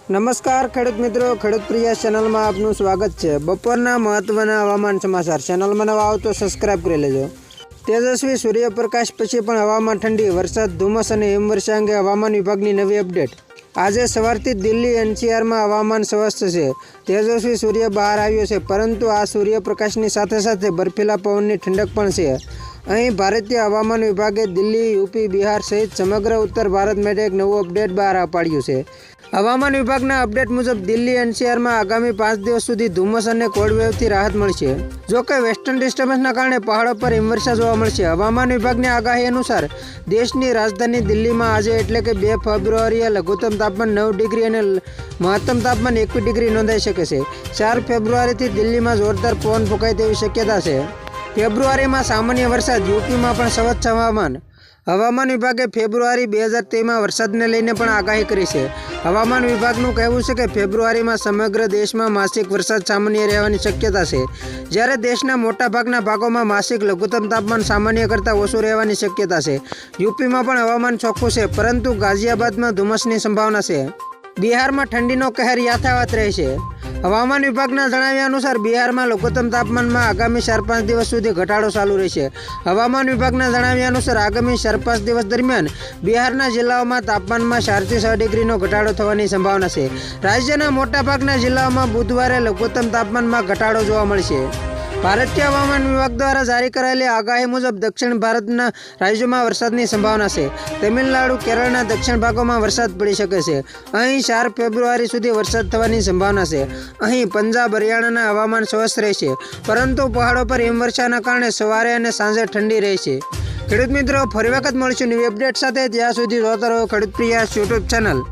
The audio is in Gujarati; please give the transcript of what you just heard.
નમસ્કાર ખેડૂત મિત્રો, ખેડૂત પ્રિય ચેનલમાં આપનું સ્વાગત છે। બપોરના મહત્વના હવામાન સમાચાર। ચેનલમાં નવા આવો તો સબસ્ક્રાઇબ કરી લેજો। તેજસ્વી સૂર્યપ્રકાશ પછી પણ હવામાન ઠંડી, વરસાદ, ધુમ્મસ અને હિમવર્ષા અંગે હવામાન વિભાગની નવી અપડેટ। આજે સવારથી દિલ્હી એનસીઆરમાં હવામાન સ્વસ્થ છે। તેજસ્વી સૂર્ય બહાર આવ્યો છે, પરંતુ આ સૂર્યપ્રકાશની સાથે સાથે બર્ફીલા પવનની ઠંડક પણ છે। અહીં ભારતીય હવામાન વિભાગે દિલ્હી, યુપી, બિહાર સહિત સમગ્ર ઉત્તર ભારત માટે એક નવું અપડેટ બહાર પાડ્યું છે। હવામાન વિભાગના અપડેટ મુજબ દિલ્હી એનસીઆરમાં આગામી 5 દિવસ સુધી ધુમ્મસ અને કોલ્ડ વેવથી રાહત મળશે। જોકે વેસ્ટર્ન ડિસ્ટર્બન્સના કારણે પહાડો પર હિમવર્ષા જોવા મળશે। હવામાન વિભાગની આગાહી અનુસાર દેશની રાજધાની દિલ્હીમાં આજે એટલે કે 2 ફેબ્રુઆરીએ લઘુત્તમ તાપમાન 9 ડિગ્રી અને મહત્તમ તાપમાન 21 ડિગ્રી નોંધાઈ શકે છે। 4 ફેબ્રુઆરીથી દિલ્હીમાં જોરદાર પવન ફૂંકાય તેવી શક્યતા છે। ફેબ્રુઆરીમાં સામાન્ય વરસાદ, યુપીમાં પણ સ્વચ્છ હવામાન। હવામાન વિભાગે ફેબ્રુઆરી 2023માં વરસાદને લઈને પણ આગાહી કરી છે। હવામાન વિભાગનું કહેવું છે કે ફેબ્રુઆરીમાં સમગ્ર દેશમાં માસિક વરસાદ સામાન્ય રહેવાની શક્યતા છે, જ્યારે દેશના મોટાભાગના ભાગોમાં માસિક લઘુત્તમ તાપમાન સામાન્ય કરતાં ઓછું રહેવાની શક્યતા છે। યુપીમાં પણ હવામાન ચોખ્ખું છે, પરંતુ ગાઝિયાબાદમાં ધુમ્મસની સંભાવના છે। બિહારમાં ઠંડીનો કહેર યથાવત રહેશે। હવામાન વિભાગના જણાવ્યા અનુસાર બિહારમાં લઘુત્તમ તાપમાનમાં આગામી 4-5 દિવસ સુધી ઘટાડો ચાલુ રહેશે। હવામાન વિભાગના જણાવ્યા અનુસાર આગામી 4-5 દિવસ દરમિયાન બિહારના જિલ્લાઓમાં તાપમાનમાં 4 થી 6 ડિગ્રીનો ઘટાડો થવાની સંભાવના છે। રાજ્યના મોટાભાગના જિલ્લાઓમાં બુધવારે લઘુત્તમ તાપમાનમાં ઘટાડો જોવા મળશે। ભારતીય હવામાન વિભાગ દ્વારા જારી કરાયેલી આગાહી મુજબ દક્ષિણ ભારતના રાજ્યોમાં વરસાદની સંભાવના છે। તમિલનાડુ, કેરળના દક્ષિણ ભાગોમાં વરસાદ પડી શકે છે। અહીં 4 ફેબ્રુઆરી સુધી વરસાદ થવાની સંભાવના છે। અહીં પંજાબ, હરિયાણાના હવામાન સ્વસ્થ રહેશે, પરંતુ પહાડો પર હિમવર્ષાના કારણે સવારે અને સાંજે ઠંડી રહેશે। ખેડૂત મિત્રો, ફરી વખત મળીશું નવી અપડેટ સાથે। ત્યાં સુધી જોતા રહો ખેડૂત પ્રિય યુટ્યુબ ચેનલ।